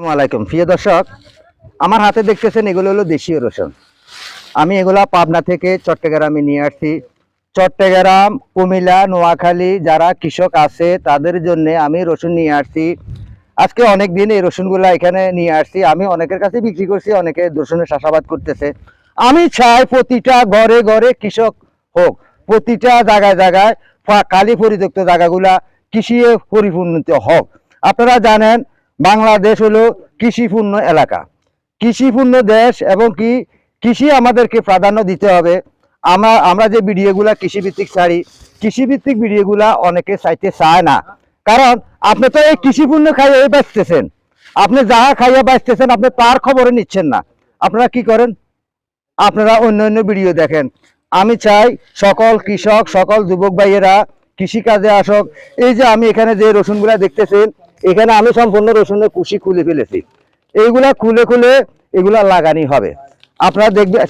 আসসালামাইকুম প্রিয় দর্শক, আমার হাতে দেখতেছেন এগুলো হলো দেশীয় রসুন। আমি এগুলা পাবনা থেকে চট্টগ্রামে নিয়ে আসছি। চট্টগ্রাম, কুমিল্লা, নোয়াখালী যারা কৃষক আছে তাদের জন্য আমি রসুন নিয়ে আসছি। আজকে অনেক দিন এই রসুনগুলা এখানে নিয়ে আসছি। আমি অনেকের কাছে বিক্রি করছি, অনেকে রসুনের চাষাবাদ করতেছে। আমি চাই প্রতিটা ঘরে ঘরে কৃষক হোক, প্রতিটা জায়গায় জায়গায় খালি পরিত্যক্ত জায়গাগুলা কৃষি পরিপূর্ণিত হোক। আপনারা জানেন বাংলাদেশ হলো কৃষিপূর্ণ এলাকা, কৃষিপূর্ণ দেশ, এবং কি কৃষি আমাদেরকে প্রাধান্য দিতে হবে। আমরা যে ভিডিওগুলা কৃষিভিত্তিক ছাড়ি, কৃষিভিত্তিক ভিডিওগুলা অনেকে চাইতে চায় না। কারণ আপনি তো এই কৃষিপূর্ণ খাইয়ে বাঁচতেছেন, আপনি যাহা খাইয়ে বাঁচতেছেন আপনি তার খবরে নিচ্ছেন না। আপনারা কি করেন? আপনারা অন্য অন্য ভিডিও দেখেন। আমি চাই সকল কৃষক, সকল যুবক ভাইয়েরা কৃষিকাজে আসক। এই যে আমি এখানে যে রসুনগুলা দেখতেছেন, এখানে আমি সম্পূর্ণ রসুনের কুশি খুলে ফেলেছি। এইগুলা খুলে খুলে এগুলা লাগানি হবে। আপনারা দেখবেন,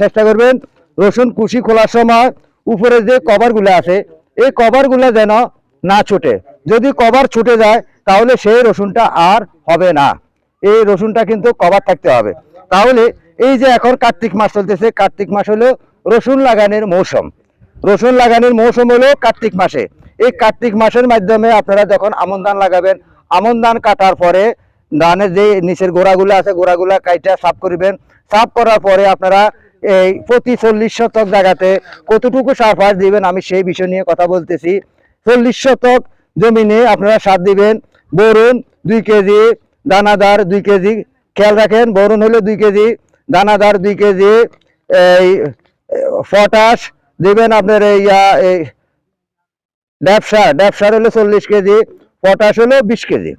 চেষ্টা করবেন রসুন কুশি খোলার সময় উপরে যে কভারগুলো আছে এই কভারগুলো যেন না ছুটে। যদি কভার ছুটে যায় তাহলে সেই রসুনটা আর হবে না। এই রসুনটা কিন্তু কভার থাকতে হবে। তাহলে এই যে এখন কার্তিক মাস চলতেছে, কার্তিক মাস হলো রসুন লাগানোর মৌসুম। রসুন লাগানোর মৌসুম হলো কার্তিক মাসে। এই কার্তিক মাসের মাধ্যমে আপনারা যখন আমন ধান লাগাবেন, আমন ধান কাটার পরে ধানের যে নিচের গোড়াগুলো আছে গোড়াগুলা কাইটা সাফ করবেন। সাফ করার পরে আপনারা এই প্রতি 40 শতক জায়গাতে কতটুকু সার ফার দিবেন আমি সেই বিষয় নিয়ে কথা বলতেছি। 40 শতক জমিনে আপনারা সার দিবেন বোরন 2 কেজি, দানাদার 2 কেজি। খেয়াল রাখেন, বোরন হলো 2 কেজি, দানাদার 2 কেজি। এই পটাশ দিবেন আপনার এই ড্যাপসার হলো 40 কেজি, পটাশ হলো 20 কেজি।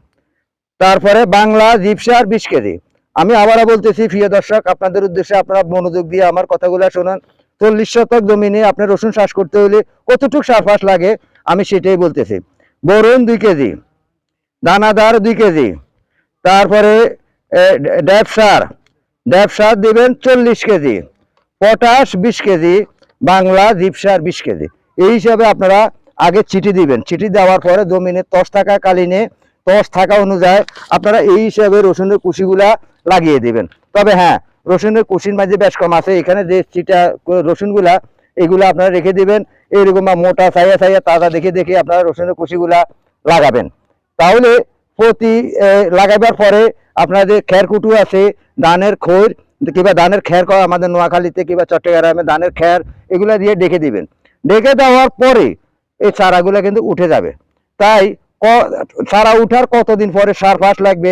তারপরে বাংলা জিপসার 20 কেজি। আমি আবারও বলতেছি প্রিয় দর্শক, আপনাদের উদ্দেশ্যে আপনারা মনোযোগ দিয়ে আমার কথাগুলো শুনুন। 40 শতক জমিনে আপনার রসুন চাষ করতে হলে কতটুকু সার ফাস লাগে আমি সেটাই বলতেছি। বোরন 2 কেজি, দানাদার 2 কেজি, তারপরে ড্যাপসার দিবেন 40 কেজি, পটাশ 20 কেজি, বাংলা জিপসার 20 কেজি। এই হিসাবে আপনারা আগে চিঠি দিবেন। চিঠি দেওয়ার পরে জমিনে তস থাকা কালীনে তস থাকা অনুযায়ী আপনারা এই হিসাবে রসুনের কুশিগুলা লাগিয়ে দিবেন। তবে হ্যাঁ, রসুনের কুশির মাঝে বেশ কম আছে। এখানে যে চিটা রসুনগুলা এগুলো আপনারা রেখে দিবেন এইরকম মোটা ছাইয়া তাজা দেখে দেখে আপনারা রসুনের কুশিগুলা লাগাবেন। তাহলে প্রতি লাগাবার পরে আপনার যে খেরকুটু আছে, ধানের খৈর কিংবা ধানের খের করা আমাদের নোয়াখালীতে কিংবা চট্টগ্রামে ধানের খের, এগুলা দিয়ে ডেকে দিবেন। ডেকে দেওয়ার পরে এই চারাগুলো কিন্তু উঠে যাবে। তাই চারা উঠার কতদিন পরে সার ফাস লাগবে